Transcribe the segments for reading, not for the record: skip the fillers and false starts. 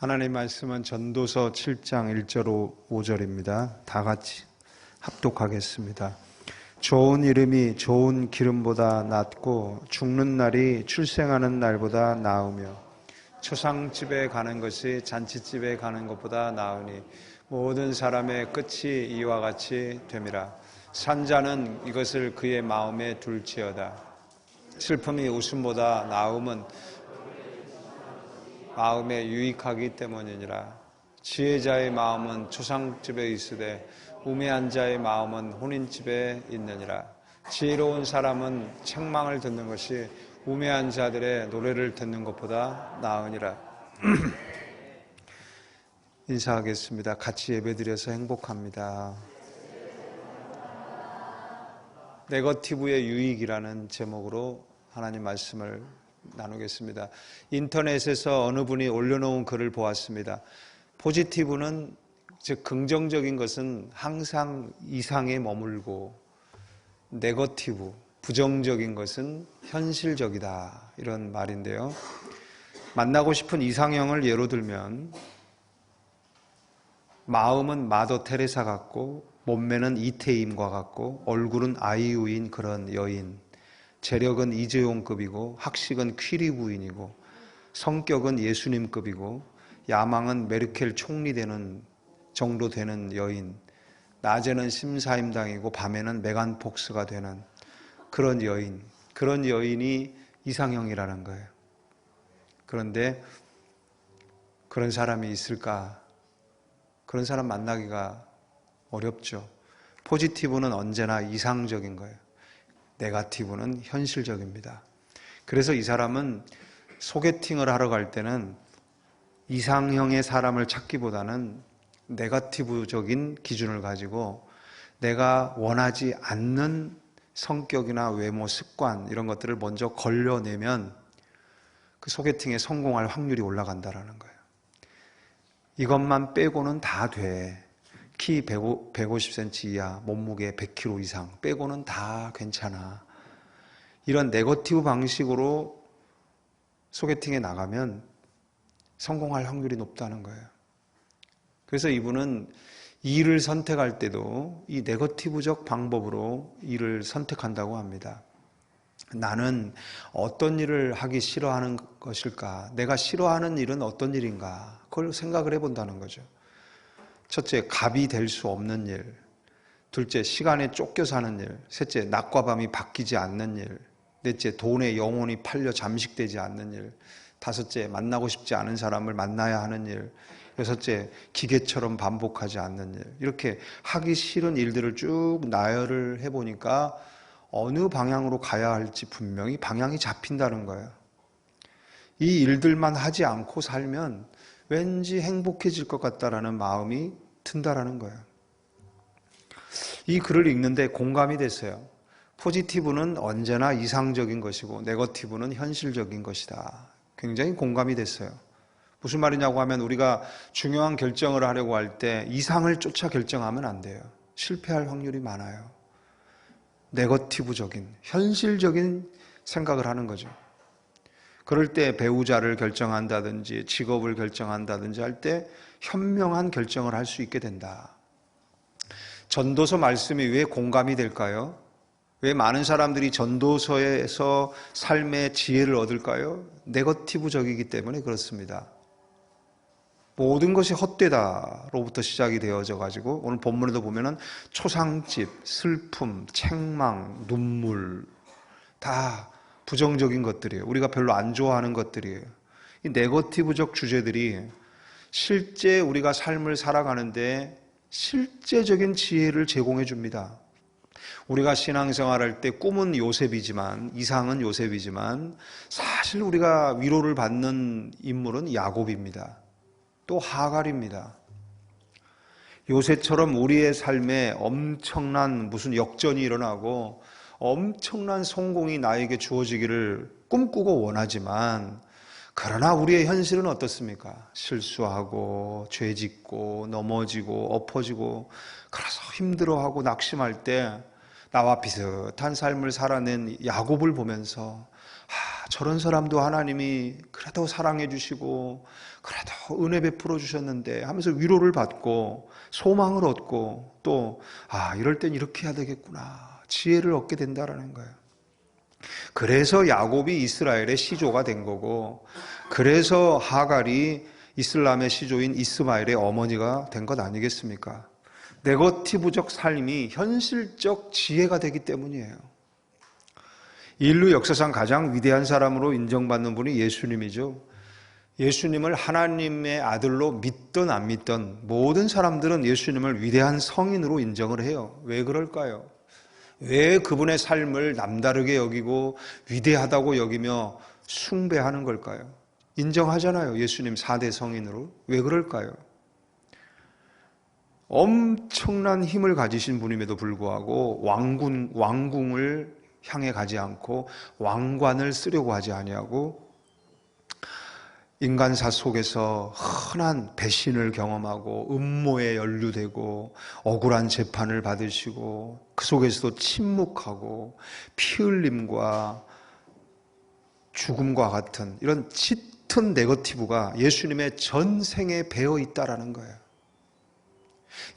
하나님 말씀은 전도서 7장 1절 5절입니다. 다 같이 합독하겠습니다. 좋은 이름이 좋은 기름보다 낫고 죽는 날이 출생하는 날보다 나으며 초상집에 가는 것이 잔치집에 가는 것보다 나으니 모든 사람의 끝이 이와 같이 됨이라. 산자는 이것을 그의 마음에 둘지어다. 슬픔이 웃음보다 나음은 마음에 유익하기 때문이니라. 지혜자의 마음은 초상집에 있으되 우매한 자의 마음은 혼인집에 있느니라. 지혜로운 사람은 책망을 듣는 것이 우매한 자들의 노래를 듣는 것보다 나으니라. 인사하겠습니다. 같이 예배드려서 행복합니다. 네거티브의 유익이라는 제목으로 하나님 말씀을 나누겠습니다. 인터넷에서 어느 분이 올려놓은 글을 보았습니다. 포지티브는, 즉 긍정적인 것은 항상 이상에 머물고, 네거티브, 부정적인 것은 현실적이다, 이런 말인데요. 만나고 싶은 이상형을 예로 들면 마음은 마더 테레사 같고 몸매는 이태임과 같고 얼굴은 아이유인 그런 여인, 재력은 이재용급이고 학식은 퀴리 부인이고 성격은 예수님급이고 야망은 메르켈 총리 되는 정도 되는 여인, 낮에는 심사임당이고 밤에는 메간 폭스가 되는 그런 여인, 그런 여인이 이상형이라는 거예요. 그런데 그런 사람이 있을까? 그런 사람 만나기가 어렵죠. 포지티브는 언제나 이상적인 거예요. 네거티브는 현실적입니다. 그래서 이 사람은 소개팅을 하러 갈 때는 이상형의 사람을 찾기보다는 네거티브적인 기준을 가지고 내가 원하지 않는 성격이나 외모, 습관 이런 것들을 먼저 걸러내면 그 소개팅에 성공할 확률이 올라간다는 거예요. 이것만 빼고는 다 돼. 키 150cm 이하, 몸무게 100kg 이상 빼고는 다 괜찮아. 이런 네거티브 방식으로 소개팅에 나가면 성공할 확률이 높다는 거예요. 그래서 이분은 일을 선택할 때도 이 네거티브적 방법으로 일을 선택한다고 합니다. 나는 어떤 일을 하기 싫어하는 것일까? 내가 싫어하는 일은 어떤 일인가? 그걸 생각을 해본다는 거죠. 첫째, 갑이 될 수 없는 일. 둘째, 시간에 쫓겨 사는 일. 셋째, 낮과 밤이 바뀌지 않는 일. 넷째, 돈에 영혼이 팔려 잠식되지 않는 일. 다섯째, 만나고 싶지 않은 사람을 만나야 하는 일. 여섯째, 기계처럼 반복하지 않는 일. 이렇게 하기 싫은 일들을 쭉 나열을 해보니까 어느 방향으로 가야 할지 분명히 방향이 잡힌다는 거예요. 이 일들만 하지 않고 살면 왠지 행복해질 것 같다라는 마음이 든다라는 거예요. 이 글을 읽는데 공감이 됐어요. 포지티브는 언제나 이상적인 것이고 네거티브는 현실적인 것이다. 굉장히 공감이 됐어요. 무슨 말이냐고 하면 우리가 중요한 결정을 하려고 할 때 이상을 쫓아 결정하면 안 돼요. 실패할 확률이 많아요. 네거티브적인, 현실적인 생각을 하는 거죠. 그럴 때 배우자를 결정한다든지 직업을 결정한다든지 할 때 현명한 결정을 할 수 있게 된다. 전도서 말씀이 왜 공감이 될까요? 왜 많은 사람들이 전도서에서 삶의 지혜를 얻을까요? 네거티브적이기 때문에 그렇습니다. 모든 것이 헛되다로부터 시작이 되어져 가지고 오늘 본문에도 보면은 초상집, 슬픔, 책망, 눈물 다 부정적인 것들이에요. 우리가 별로 안 좋아하는 것들이에요. 이 네거티브적 주제들이 실제 우리가 삶을 살아가는데 실제적인 지혜를 제공해 줍니다. 우리가 신앙생활할 때 꿈은 요셉이지만, 이상은 요셉이지만 사실 우리가 위로를 받는 인물은 야곱입니다. 또 하갈입니다. 요셉처럼 우리의 삶에 엄청난 무슨 역전이 일어나고 엄청난 성공이 나에게 주어지기를 꿈꾸고 원하지만, 그러나 우리의 현실은 어떻습니까? 실수하고 죄짓고 넘어지고 엎어지고 그래서 힘들어하고 낙심할 때 나와 비슷한 삶을 살아낸 야곱을 보면서 저런 사람도 하나님이 그래도 사랑해 주시고 그래도 은혜 베풀어 주셨는데 하면서 위로를 받고 소망을 얻고 또 이럴 땐 이렇게 해야 되겠구나 지혜를 얻게 된다라는 거예요. 그래서 야곱이 이스라엘의 시조가 된 거고, 그래서 하갈이 이슬람의 시조인 이스마엘의 어머니가 된 것 아니겠습니까? 네거티브적 삶이 현실적 지혜가 되기 때문이에요. 인류 역사상 가장 위대한 사람으로 인정받는 분이 예수님이죠. 예수님을 하나님의 아들로 믿든 안 믿든 모든 사람들은 예수님을 위대한 성인으로 인정을 해요. 왜 그럴까요? 왜 그분의 삶을 남다르게 여기고 위대하다고 여기며 숭배하는 걸까요? 인정하잖아요. 예수님 4대 성인으로. 왜 그럴까요? 엄청난 힘을 가지신 분임에도 불구하고 왕궁을 향해 가지 않고 왕관을 쓰려고 하지 아니하고 인간사 속에서 흔한 배신을 경험하고 음모에 연루되고 억울한 재판을 받으시고 그 속에서도 침묵하고 피 흘림과 죽음과 같은 이런 짙은 네거티브가 예수님의 전생에 배어 있다라는 거예요.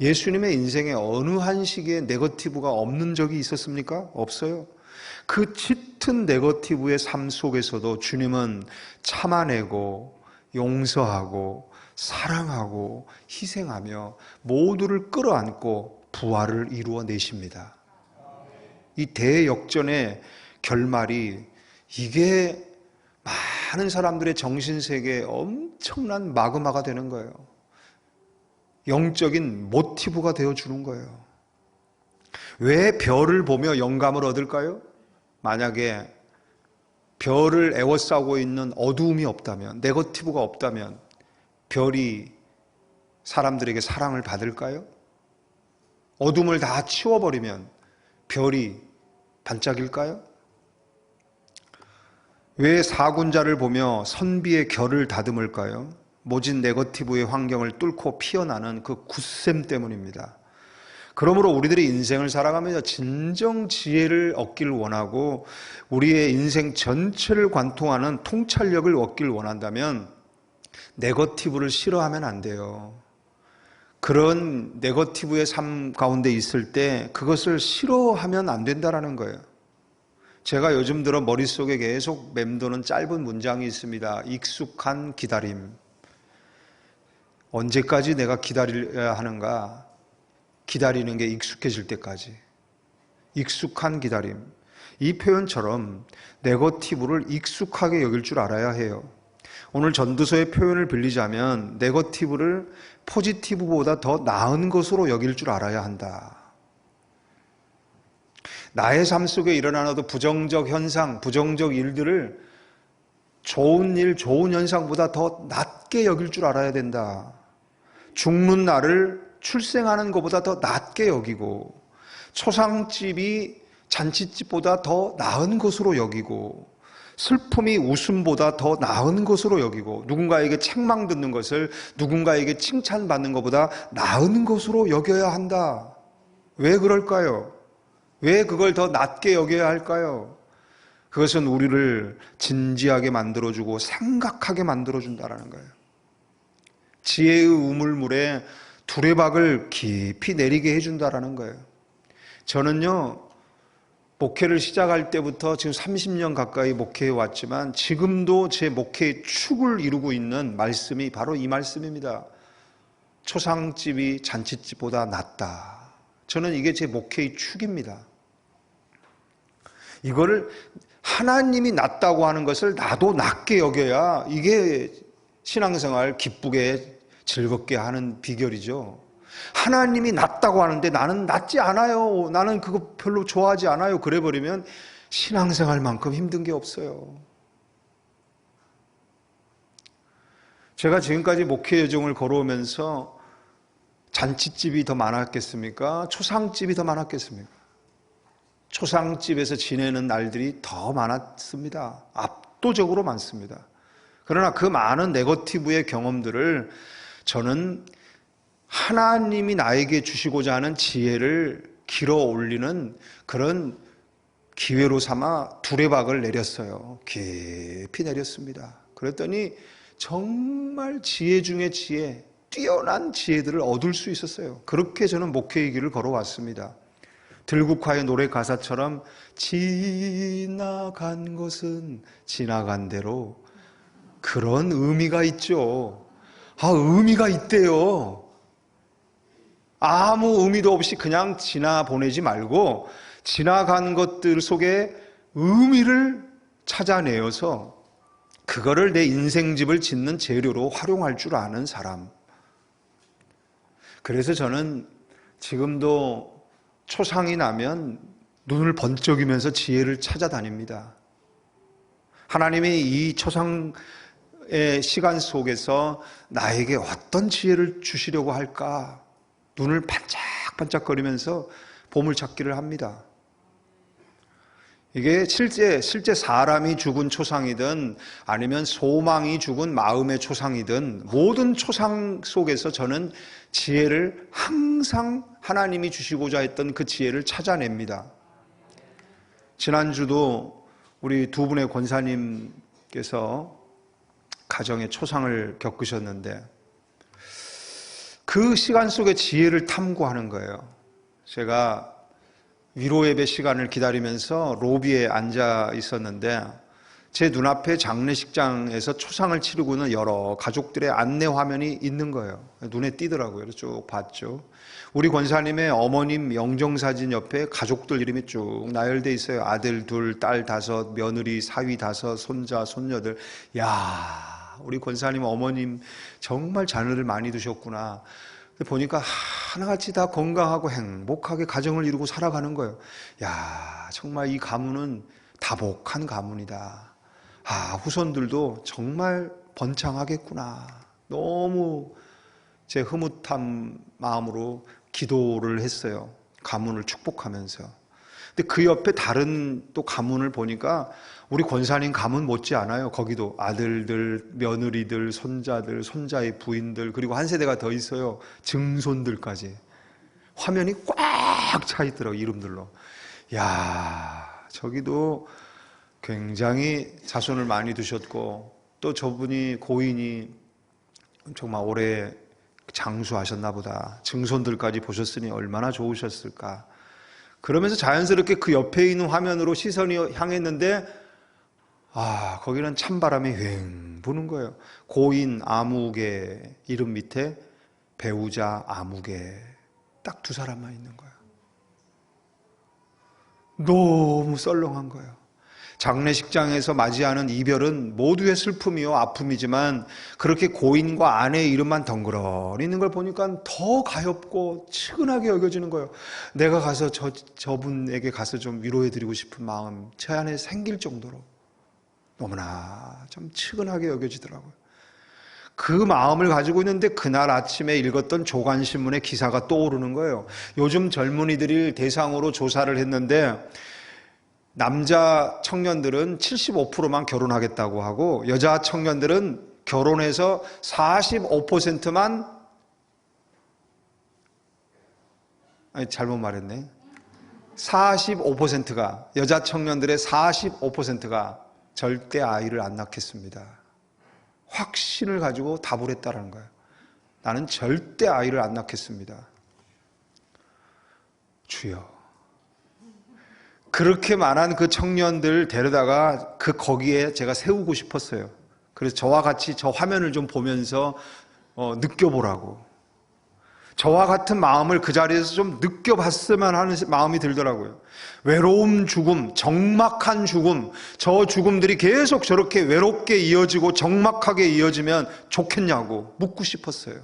예수님의 인생에 어느 한 시기에 네거티브가 없는 적이 있었습니까? 없어요. 그 짙은 네거티브의 삶 속에서도 주님은 참아내고 용서하고 사랑하고 희생하며 모두를 끌어안고 부활을 이루어내십니다. 이 대역전의 결말이 이게 많은 사람들의 정신세계에 엄청난 마그마가 되는 거예요. 영적인 모티브가 되어주는 거예요. 왜 별을 보며 영감을 얻을까요? 만약에 별을 에워싸고 있는 어두움이 없다면, 네거티브가 없다면 별이 사람들에게 사랑을 받을까요? 어둠을 다 치워버리면 별이 반짝일까요? 왜 사군자를 보며 선비의 결을 다듬을까요? 모진 네거티브의 환경을 뚫고 피어나는 그 굳셈 때문입니다. 그러므로 우리들의 인생을 살아가면서 진정 지혜를 얻기를 원하고 우리의 인생 전체를 관통하는 통찰력을 얻기를 원한다면 네거티브를 싫어하면 안 돼요. 그런 네거티브의 삶 가운데 있을 때 그것을 싫어하면 안 된다는 거예요. 제가 요즘 들어 머릿속에 계속 맴도는 짧은 문장이 있습니다. 익숙한 기다림. 언제까지 내가 기다려야 하는가? 기다리는 게 익숙해질 때까지. 익숙한 기다림. 이 표현처럼 네거티브를 익숙하게 여길 줄 알아야 해요. 오늘 전도서의 표현을 빌리자면 네거티브를 포지티브보다 더 나은 것으로 여길 줄 알아야 한다. 나의 삶 속에 일어나는 부정적 현상, 부정적 일들을 좋은 일, 좋은 현상보다 더 낮게 여길 줄 알아야 된다. 죽는 나를 출생하는 것보다 더 낮게 여기고 초상집이 잔치집보다 더 나은 것으로 여기고 슬픔이 웃음보다 더 나은 것으로 여기고 누군가에게 책망 듣는 것을 누군가에게 칭찬받는 것보다 나은 것으로 여겨야 한다. 왜 그럴까요? 왜 그걸 더 낮게 여겨야 할까요? 그것은 우리를 진지하게 만들어주고 생각하게 만들어준다는 거예요. 지혜의 우물물에 두레박을 깊이 내리게 해준다는 거예요. 저는요, 목회를 시작할 때부터 지금 30년 가까이 목회해 왔지만 지금도 제 목회의 축을 이루고 있는 말씀이 바로 이 말씀입니다. 초상집이 잔치집보다 낫다. 저는 이게 제 목회의 축입니다. 이거를 하나님이 낫다고 하는 것을 나도 낫게 여겨야 이게 신앙생활 기쁘게 즐겁게 하는 비결이죠. 하나님이 낫다고 하는데 나는 낫지 않아요. 나는 그거 별로 좋아하지 않아요. 그래버리면 신앙생활만큼 힘든 게 없어요. 제가 지금까지 목회 여정을 걸어오면서 잔치집이 더 많았겠습니까? 초상집이 더 많았겠습니까? 초상집에서 지내는 날들이 더 많았습니다. 압도적으로 많습니다. 그러나 그 많은 네거티브의 경험들을 저는 하나님이 나에게 주시고자 하는 지혜를 길어 올리는 그런 기회로 삼아 두레박을 내렸어요. 깊이 내렸습니다. 그랬더니 정말 지혜 중에 지혜, 뛰어난 지혜들을 얻을 수 있었어요. 그렇게 저는 목회의 길을 걸어왔습니다. 들국화의 노래 가사처럼 지나간 것은 지나간 대로, 그런 의미가 있죠. 의미가 있대요. 아무 의미도 없이 그냥 지나보내지 말고 지나간 것들 속에 의미를 찾아내어서 그거를 내 인생집을 짓는 재료로 활용할 줄 아는 사람. 그래서 저는 지금도 초상이 나면 눈을 번쩍이면서 지혜를 찾아다닙니다. 하나님이 이 초상의 시간 속에서 나에게 어떤 지혜를 주시려고 할까? 눈을 반짝반짝거리면서 보물찾기를 합니다. 이게 실제 사람이 죽은 초상이든 아니면 소망이 죽은 마음의 초상이든 모든 초상 속에서 저는 지혜를 항상 하나님이 주시고자 했던 그 지혜를 찾아냅니다. 지난주도 우리 두 분의 권사님께서 가정의 초상을 겪으셨는데 그 시간 속에 지혜를 탐구하는 거예요. 제가 위로 예배 시간을 기다리면서 로비에 앉아 있었는데 제 눈앞에 장례식장에서 초상을 치르고 있는 여러 가족들의 안내 화면이 있는 거예요. 눈에 띄더라고요. 그래서 쭉 봤죠. 우리 권사님의 어머님 영정사진 옆에 가족들 이름이 쭉 나열돼 있어요. 아들 둘, 딸 다섯, 며느리, 사위 다섯, 손자, 손녀들. 야, 우리 권사님 어머님 정말 자녀를 많이 두셨구나. 보니까 하나같이 다 건강하고 행복하게 가정을 이루고 살아가는 거예요. 야, 정말 이 가문은 다복한 가문이다. 후손들도 정말 번창하겠구나. 너무 제 흐뭇한 마음으로 기도를 했어요. 가문을 축복하면서. 근데 그 옆에 다른 또 가문을 보니까 우리 권사님 가문 못지 않아요. 거기도 아들들, 며느리들, 손자들, 손자의 부인들, 그리고 한 세대가 더 있어요. 증손들까지. 화면이 꽉 차 있더라고요. 이름들로. 야, 저기도 굉장히 자손을 많이 두셨고 또 저분이 고인이 정말 오래 장수하셨나 보다. 증손들까지 보셨으니 얼마나 좋으셨을까. 그러면서 자연스럽게 그 옆에 있는 화면으로 시선이 향했는데 거기는 찬바람이 휑 부는 거예요. 고인 아무개 이름 밑에 배우자 아무개 딱 두 사람만 있는 거예요. 너무 썰렁한 거예요. 장례식장에서 맞이하는 이별은 모두의 슬픔이요 아픔이지만 그렇게 고인과 아내의 이름만 덩그러니 있는 걸 보니까 더 가엾고 측은하게 여겨지는 거예요. 내가 가서 저분에게 가서 좀 위로해드리고 싶은 마음 제 안에 생길 정도로 너무나 좀 측은하게 여겨지더라고요. 그 마음을 가지고 있는데 그날 아침에 읽었던 조간신문의 기사가 떠오르는 거예요. 요즘 젊은이들이 대상으로 조사를 했는데 남자 청년들은 75%만 결혼하겠다고 하고 여자 청년들은 결혼해서 45%만 잘못 말했네. 45%가 여자 청년들의 45%가 절대 아이를 안 낳겠습니다. 확신을 가지고 답을 했다는 거예요. 나는 절대 아이를 안 낳겠습니다. 주여. 그렇게 많은 그 청년들 데려다가 거기에 제가 세우고 싶었어요. 그래서 저와 같이 저 화면을 좀 보면서 느껴보라고. 저와 같은 마음을 그 자리에서 좀 느껴봤으면 하는 마음이 들더라고요. 외로움 죽음, 적막한 죽음, 저 죽음들이 계속 저렇게 외롭게 이어지고 적막하게 이어지면 좋겠냐고 묻고 싶었어요.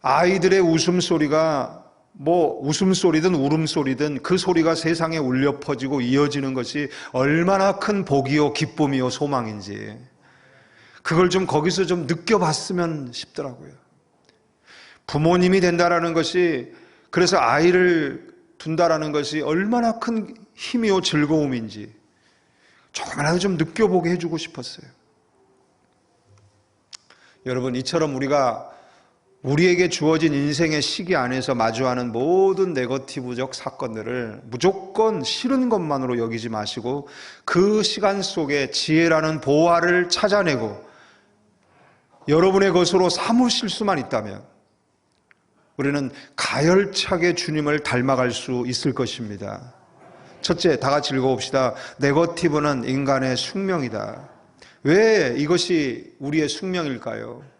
아이들의 웃음소리가 웃음소리든 울음소리든 그 소리가 세상에 울려 퍼지고 이어지는 것이 얼마나 큰 복이요 기쁨이요 소망인지 그걸 좀 거기서 좀 느껴봤으면 싶더라고요. 부모님이 된다라는 것이 그래서 아이를 둔다라는 것이 얼마나 큰 힘이요 즐거움인지 조금이라도 좀 느껴보게 해주고 싶었어요. 여러분 이처럼 우리가 우리에게 주어진 인생의 시기 안에서 마주하는 모든 네거티브적 사건들을 무조건 싫은 것만으로 여기지 마시고 그 시간 속에 지혜라는 보화를 찾아내고 여러분의 것으로 삼으실 수만 있다면 우리는 가열차게 주님을 닮아갈 수 있을 것입니다. 첫째, 다 같이 읽어봅시다. 네거티브는 인간의 숙명이다. 왜 이것이 우리의 숙명일까요?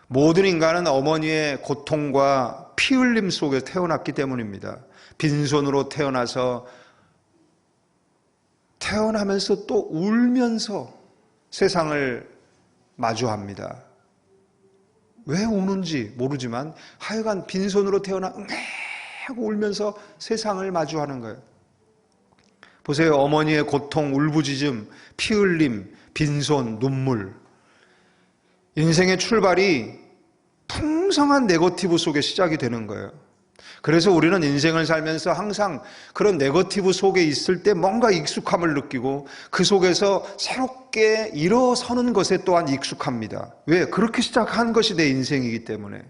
모든 인간은 어머니의 고통과 피 흘림 속에 태어났기 때문입니다. 빈손으로 태어나면서 또 울면서 세상을 마주합니다. 왜 우는지 모르지만 하여간 빈손으로 태어나 하고 울면서 세상을 마주하는 거예요. 보세요. 어머니의 고통, 울부짖음, 피 흘림, 빈손, 눈물. 인생의 출발이 풍성한 네거티브 속에 시작이 되는 거예요. 그래서 우리는 인생을 살면서 항상 그런 네거티브 속에 있을 때 뭔가 익숙함을 느끼고 그 속에서 새롭게 일어서는 것에 또한 익숙합니다. 왜? 그렇게 시작한 것이 내 인생이기 때문에.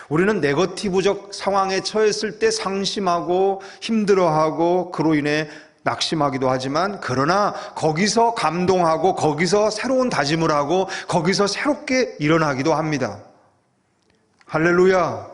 우리는 네거티브적 상황에 처했을 때 상심하고 힘들어하고 그로 인해 낙심하기도 하지만 그러나 거기서 감동하고 거기서 새로운 다짐을 하고 거기서 새롭게 일어나기도 합니다. 할렐루야.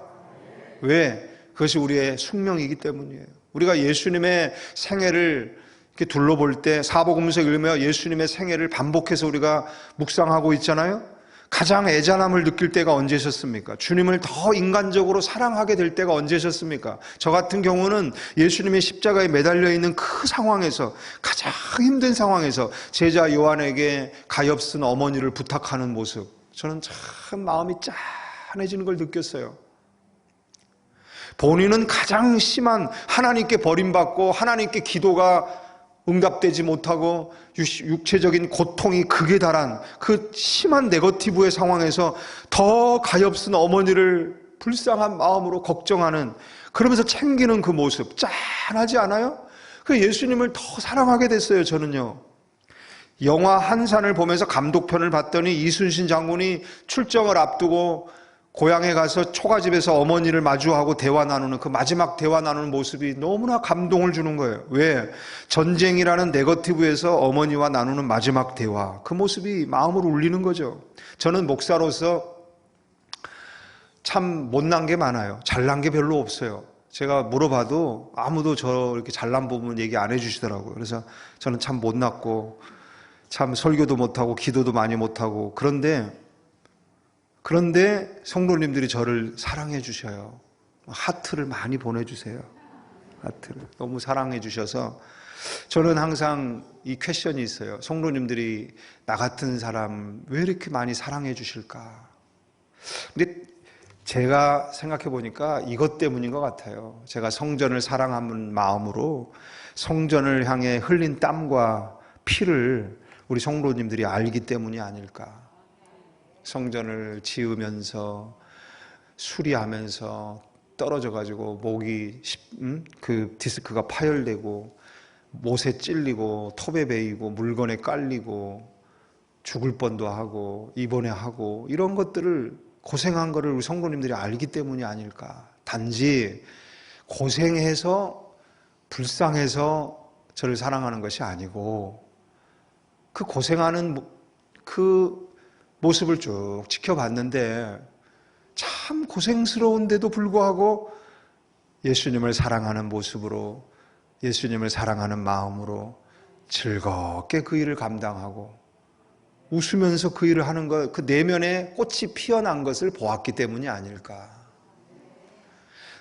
왜? 그것이 우리의 숙명이기 때문이에요. 우리가 예수님의 생애를 이렇게 둘러볼 때 사복음서 읽으며 예수님의 생애를 반복해서 우리가 묵상하고 있잖아요. 가장 애잔함을 느낄 때가 언제셨습니까? 주님을 더 인간적으로 사랑하게 될 때가 언제셨습니까? 저 같은 경우는 예수님의 십자가에 매달려 있는 그 상황에서 가장 힘든 상황에서 제자 요한에게 가엾은 어머니를 부탁하는 모습, 저는 참 마음이 짠해지는 걸 느꼈어요. 본인은 가장 심한 하나님께 버림받고 하나님께 기도가 응답되지 못하고 육체적인 고통이 극에 달한 그 심한 네거티브의 상황에서 더 가엾은 어머니를 불쌍한 마음으로 걱정하는, 그러면서 챙기는 그 모습 짠하지 않아요? 그 예수님을 더 사랑하게 됐어요. 저는요. 영화 한산을 보면서 감독편을 봤더니 이순신 장군이 출정을 앞두고 고향에 가서 초가집에서 어머니를 마주하고 대화 나누는 그 마지막 대화 나누는 모습이 너무나 감동을 주는 거예요. 왜? 전쟁이라는 네거티브에서 어머니와 나누는 마지막 대화, 그 모습이 마음을 울리는 거죠. 저는 목사로서 참 못난 게 많아요. 잘난 게 별로 없어요. 제가 물어봐도 아무도 저 이렇게 잘난 부분 얘기 안 해주시더라고요. 그래서 저는 참 못났고 참 설교도 못하고 기도도 많이 못하고 그런데 성도님들이 저를 사랑해 주셔요. 하트를 많이 보내주세요. 하트를 너무 사랑해 주셔서 저는 항상 이 퀘션이 있어요. 성도님들이 나 같은 사람 왜 이렇게 많이 사랑해 주실까? 근데 제가 생각해 보니까 이것 때문인 것 같아요. 제가 성전을 사랑하는 마음으로 성전을 향해 흘린 땀과 피를 우리 성도님들이 알기 때문이 아닐까. 성전을 지으면서 수리하면서 떨어져가지고 목이 그 디스크가 파열되고 못에 찔리고 톱에 베이고 물건에 깔리고 죽을 뻔도 하고 입원하고 이런 것들을 고생한 거를 우리 성도님들이 알기 때문이 아닐까. 단지 고생해서 불쌍해서 저를 사랑하는 것이 아니고 그 고생하는 그 모습을 쭉 지켜봤는데 참 고생스러운데도 불구하고 예수님을 사랑하는 모습으로, 예수님을 사랑하는 마음으로 즐겁게 그 일을 감당하고 웃으면서 그 일을 하는 것, 그 내면에 꽃이 피어난 것을 보았기 때문이 아닐까.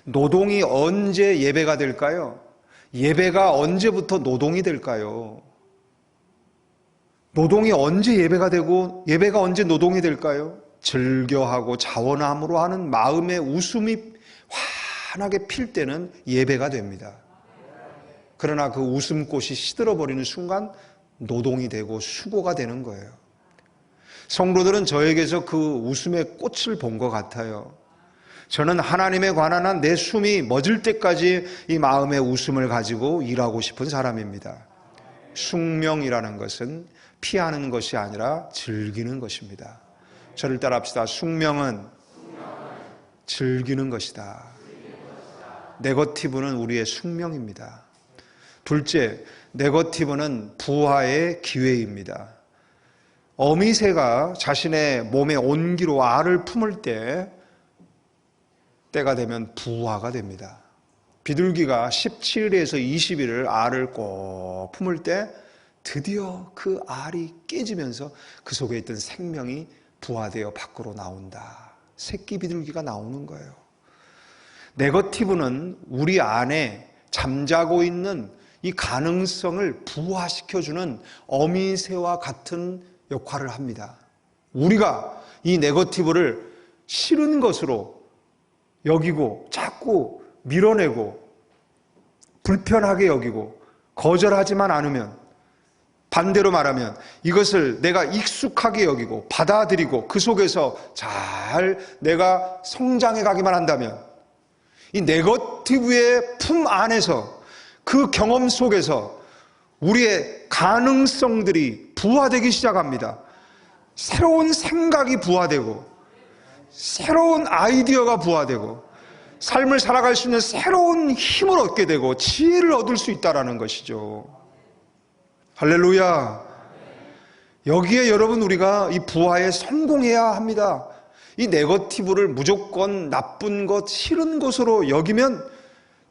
노동이 언제 예배가 될까요? 예배가 언제부터 노동이 될까요? 노동이 언제 예배가 되고 예배가 언제 노동이 될까요? 즐겨하고 자원함으로 하는 마음의 웃음이 환하게 필 때는 예배가 됩니다. 그러나 그 웃음꽃이 시들어버리는 순간 노동이 되고 수고가 되는 거예요. 성도들은 저에게서 그 웃음의 꽃을 본 것 같아요. 저는 하나님에 관한 한 내 숨이 멎을 때까지 이 마음의 웃음을 가지고 일하고 싶은 사람입니다. 숙명이라는 것은 피하는 것이 아니라 즐기는 것입니다. 저를 따라합시다. 숙명은 즐기는 것이다. 네거티브는 우리의 숙명입니다. 둘째, 네거티브는 부화의 기회입니다. 어미새가 자신의 몸의 온기로 알을 품을 때가 되면 부화가 됩니다. 비둘기가 17일에서 20일을 알을 꼭 품을 때 드디어 그 알이 깨지면서 그 속에 있던 생명이 부화되어 밖으로 나온다. 새끼 비둘기가 나오는 거예요. 네거티브는 우리 안에 잠자고 있는 이 가능성을 부화시켜주는 어미새와 같은 역할을 합니다. 우리가 이 네거티브를 싫은 것으로 여기고 자꾸 밀어내고 불편하게 여기고 거절하지만 않으면, 반대로 말하면 이것을 내가 익숙하게 여기고 받아들이고 그 속에서 잘 내가 성장해 가기만 한다면, 이 네거티브의 품 안에서 그 경험 속에서 우리의 가능성들이 부화되기 시작합니다. 새로운 생각이 부화되고 새로운 아이디어가 부화되고 삶을 살아갈 수 있는 새로운 힘을 얻게 되고 지혜를 얻을 수 있다는 것이죠. 할렐루야. 여기에 여러분, 우리가 이 부화에 성공해야 합니다. 이 네거티브를 무조건 나쁜 것, 싫은 것으로 여기면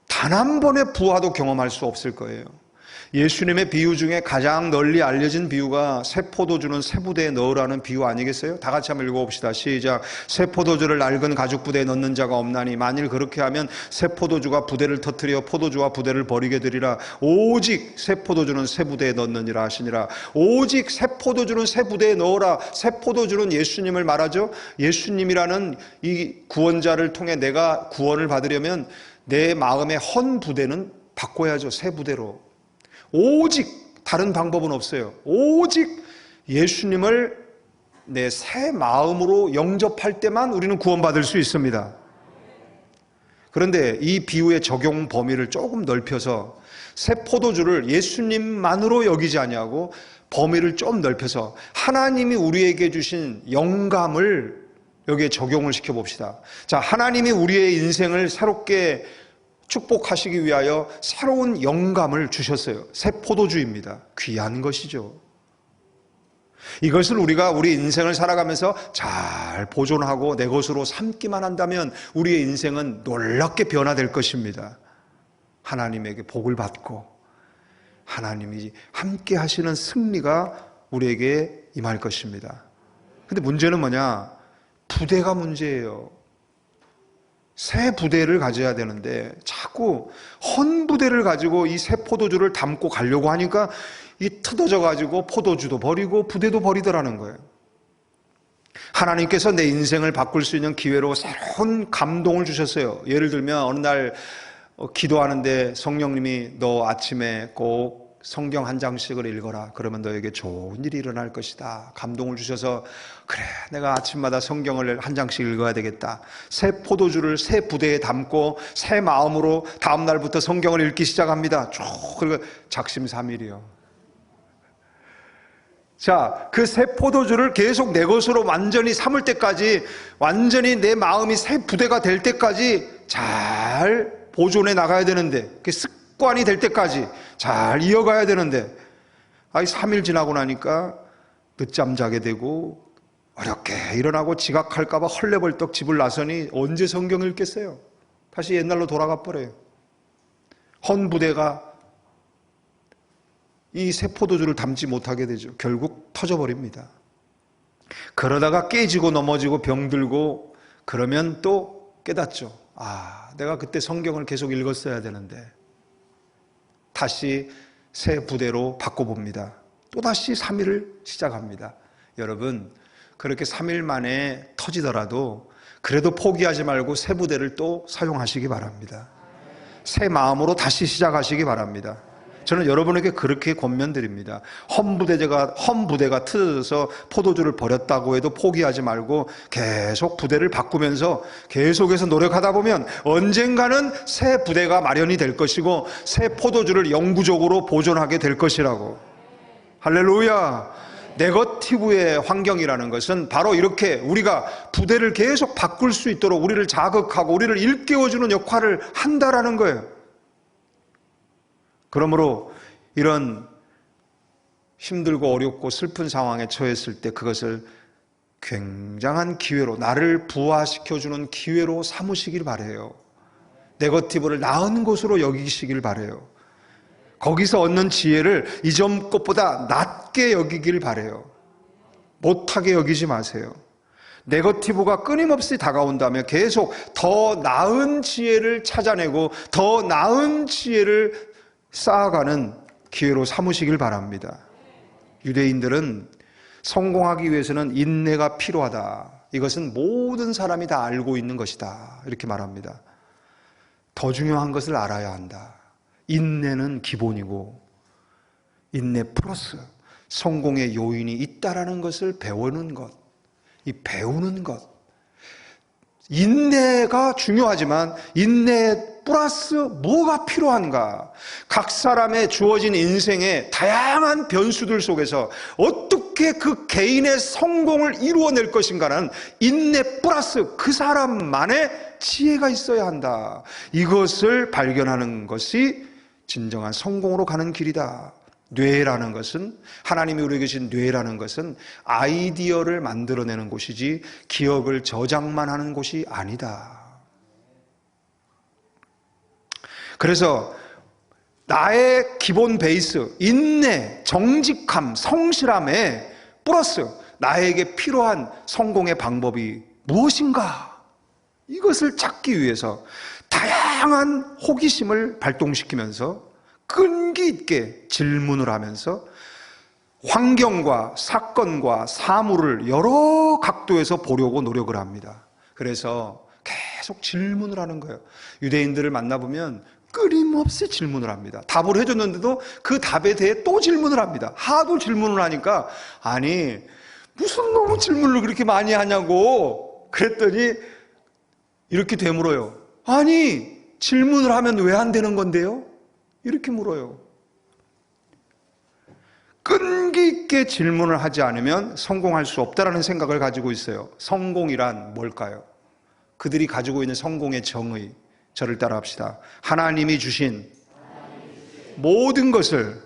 단 한 번의 부화도 경험할 수 없을 거예요. 예수님의 비유 중에 가장 널리 알려진 비유가 새 포도주는 새 부대에 넣으라는 비유 아니겠어요? 다 같이 한번 읽어봅시다. 시작. 새 포도주를 낡은 가죽 부대에 넣는 자가 없나니 만일 그렇게 하면 새 포도주가 부대를 터뜨려 포도주와 부대를 버리게 되리라. 오직 새 포도주는 새 부대에 넣느니라 하시니라. 오직 새 포도주는 새 부대에 넣어라. 새 포도주는 예수님을 말하죠. 예수님이라는 이 구원자를 통해 내가 구원을 받으려면 내 마음의 헌 부대는 바꿔야죠. 새 부대로. 오직 다른 방법은 없어요. 오직 예수님을 내 새 마음으로 영접할 때만 우리는 구원받을 수 있습니다. 그런데 이 비유의 적용 범위를 조금 넓혀서 새 포도주를 예수님만으로 여기지 아니하고 범위를 좀 넓혀서 하나님이 우리에게 주신 영감을 여기에 적용을 시켜봅시다. 자, 하나님이 우리의 인생을 새롭게 축복하시기 위하여 새로운 영감을 주셨어요. 새 포도주입니다. 귀한 것이죠. 이것을 우리가 우리 인생을 살아가면서 잘 보존하고 내 것으로 삼기만 한다면 우리의 인생은 놀랍게 변화될 것입니다. 하나님에게 복을 받고 하나님이 함께 하시는 승리가 우리에게 임할 것입니다. 근데 문제는 뭐냐? 부대가 문제예요. 새 부대를 가져야 되는데 자꾸 헌 부대를 가지고 이 새 포도주를 담고 가려고 하니까 이 뜯어져 가지고 포도주도 버리고 부대도 버리더라는 거예요. 하나님께서 내 인생을 바꿀 수 있는 기회로 새로운 감동을 주셨어요. 예를 들면 어느 날 기도하는데 성령님이 너 아침에 꼭 성경 한 장씩을 읽어라. 그러면 너에게 좋은 일이 일어날 것이다. 감동을 주셔서 그래, 내가 아침마다 성경을 한 장씩 읽어야 되겠다. 새 포도주를 새 부대에 담고 새 마음으로 다음 날부터 성경을 읽기 시작합니다. 쭉. 그리고 작심삼일이요. 자, 그 새 포도주를 계속 내 것으로 완전히 삼을 때까지, 완전히 내 마음이 새 부대가 될 때까지 잘 보존해 나가야 되는데, 그게 습관이 될 때까지 잘 이어가야 되는데, 3일 지나고 나니까 늦잠 자게 되고 어렵게 일어나고 지각할까 봐 헐레벌떡 집을 나서니 언제 성경을 읽겠어요? 다시 옛날로 돌아가 버려요. 헌 부대가 이 새 포도주를 담지 못하게 되죠. 결국 터져버립니다. 그러다가 깨지고 넘어지고 병들고 그러면 또 깨닫죠. 아, 내가 그때 성경을 계속 읽었어야 되는데. 다시 새 부대로 바꿔봅니다. 또다시 3일을 시작합니다. 여러분, 그렇게 3일 만에 터지더라도 그래도 포기하지 말고 새 부대를 또 사용하시기 바랍니다. 새 마음으로 다시 시작하시기 바랍니다. 저는 여러분에게 그렇게 권면드립니다. 헌 부대가 틀어져서 포도주를 버렸다고 해도 포기하지 말고 계속 부대를 바꾸면서 계속해서 노력하다 보면 언젠가는 새 부대가 마련이 될 것이고 새 포도주를 영구적으로 보존하게 될 것이라고. 할렐루야. 네거티브의 환경이라는 것은 바로 이렇게 우리가 부대를 계속 바꿀 수 있도록 우리를 자극하고 우리를 일깨워주는 역할을 한다라는 거예요. 그러므로 이런 힘들고 어렵고 슬픈 상황에 처했을 때 그것을 굉장한 기회로, 나를 부화시켜주는 기회로 삼으시길 바라요. 네거티브를 나은 곳으로 여기시길 바라요. 거기서 얻는 지혜를 이전 것보다 낮게 여기길 바라요. 못하게 여기지 마세요. 네거티브가 끊임없이 다가온다면 계속 더 나은 지혜를 찾아내고 더 나은 지혜를 쌓아가는 기회로 삼으시길 바랍니다. 유대인들은 성공하기 위해서는 인내가 필요하다. 이것은 모든 사람이 다 알고 있는 것이다. 이렇게 말합니다. 더 중요한 것을 알아야 한다. 인내는 기본이고 인내 플러스 성공의 요인이 있다라는 것을 배우는 것. 이 배우는 것. 인내가 중요하지만 인내 플러스 뭐가 필요한가? 각 사람의 주어진 인생의 다양한 변수들 속에서 어떻게 그 개인의 성공을 이루어낼 것인가는 인내 플러스 그 사람만의 지혜가 있어야 한다. 이것을 발견하는 것이 진정한 성공으로 가는 길이다. 뇌라는 것은, 하나님이 우리에게 주신 뇌라는 것은 아이디어를 만들어내는 곳이지 기억을 저장만 하는 곳이 아니다. 그래서 나의 기본 베이스, 인내, 정직함, 성실함에 플러스 나에게 필요한 성공의 방법이 무엇인가? 이것을 찾기 위해서 다양한 호기심을 발동시키면서 끈기 있게 질문을 하면서 환경과 사건과 사물을 여러 각도에서 보려고 노력을 합니다. 그래서 계속 질문을 하는 거예요. 유대인들을 만나보면 끊임없이 질문을 합니다. 답을 해줬는데도 그 답에 대해 또 질문을 합니다. 하도 질문을 하니까 아니 무슨 너무 질문을 그렇게 많이 하냐고 그랬더니 이렇게 되물어요. 아니 질문을 하면 왜 안 되는 건데요? 이렇게 물어요. 끈기 있게 질문을 하지 않으면 성공할 수 없다라는 생각을 가지고 있어요. 성공이란 뭘까요? 그들이 가지고 있는 성공의 정의, 저를 따라합시다. 하나님이 주신 모든 것을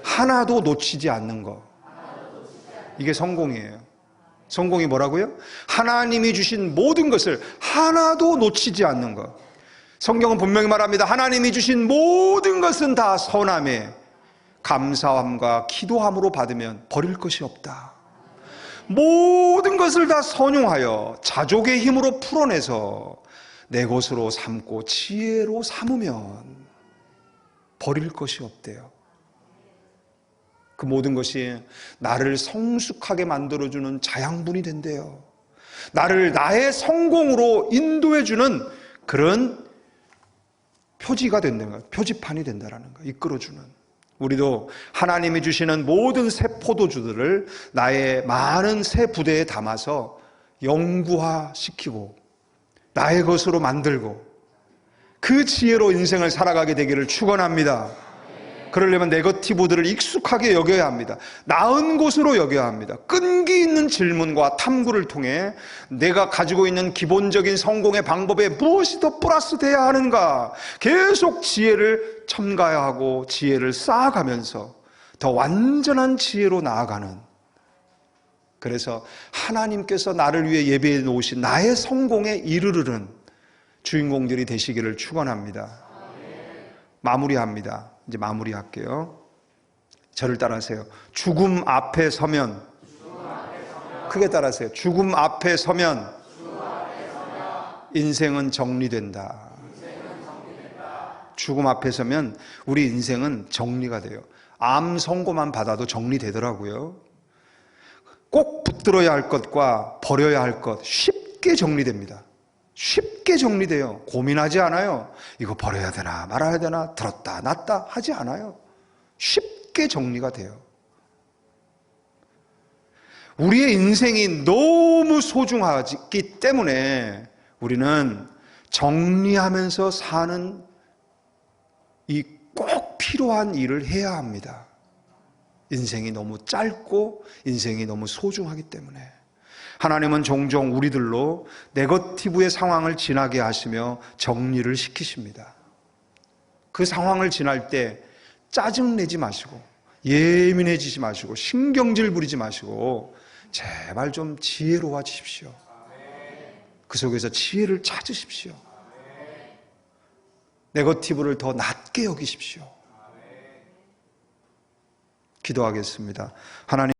하나도 놓치지 않는 것. 이게 성공이에요. 성공이 뭐라고요? 하나님이 주신 모든 것을 하나도 놓치지 않는 것. 성경은 분명히 말합니다. 하나님이 주신 모든 것은 다 선함에 감사함과 기도함으로 받으면 버릴 것이 없다. 모든 것을 다 선용하여 자족의 힘으로 풀어내서 내 것으로 삼고 지혜로 삼으면 버릴 것이 없대요. 그 모든 것이 나를 성숙하게 만들어주는 자양분이 된대요. 나를 나의 성공으로 인도해주는 그런 표지가 된다는 거예요. 표지판이 된다는 거예요. 이끌어주는. 우리도 하나님이 주시는 모든 새 포도주들을 나의 많은 새 부대에 담아서 영구화시키고 나의 것으로 만들고 그 지혜로 인생을 살아가게 되기를 축원합니다. 그러려면 네거티브들을 익숙하게 여겨야 합니다. 나은 곳으로 여겨야 합니다. 끈기 있는 질문과 탐구를 통해 내가 가지고 있는 기본적인 성공의 방법에 무엇이 더 플러스 돼야 하는가 계속 지혜를 첨가해야 하고 지혜를 쌓아가면서 더 완전한 지혜로 나아가는, 그래서 하나님께서 나를 위해 예배해 놓으신 나의 성공에 이르르는 주인공들이 되시기를 축원합니다. 마무리합니다. 이제 마무리할게요. 저를 따라하세요. 죽음 앞에 서면, 크게 따라하세요. 죽음 앞에 서면 인생은 정리된다. 죽음 앞에 서면 우리 인생은 정리가 돼요. 암 선고만 받아도 정리되더라고요. 꼭 붙들어야 할 것과 버려야 할 것 쉽게 정리됩니다. 쉽게 정리돼요. 고민하지 않아요. 이거 버려야 되나 말아야 되나 들었다 놨다 하지 않아요. 쉽게 정리가 돼요. 우리의 인생이 너무 소중하기 때문에 우리는 정리하면서 사는 이 꼭 필요한 일을 해야 합니다. 인생이 너무 짧고 인생이 너무 소중하기 때문에 하나님은 종종 우리들로 네거티브의 상황을 지나게 하시며 정리를 시키십니다. 그 상황을 지날 때 짜증내지 마시고 예민해지지 마시고 신경질 부리지 마시고 제발 좀 지혜로워지십시오. 그 속에서 지혜를 찾으십시오. 네거티브를 더 낮게 여기십시오. 기도하겠습니다. 하나님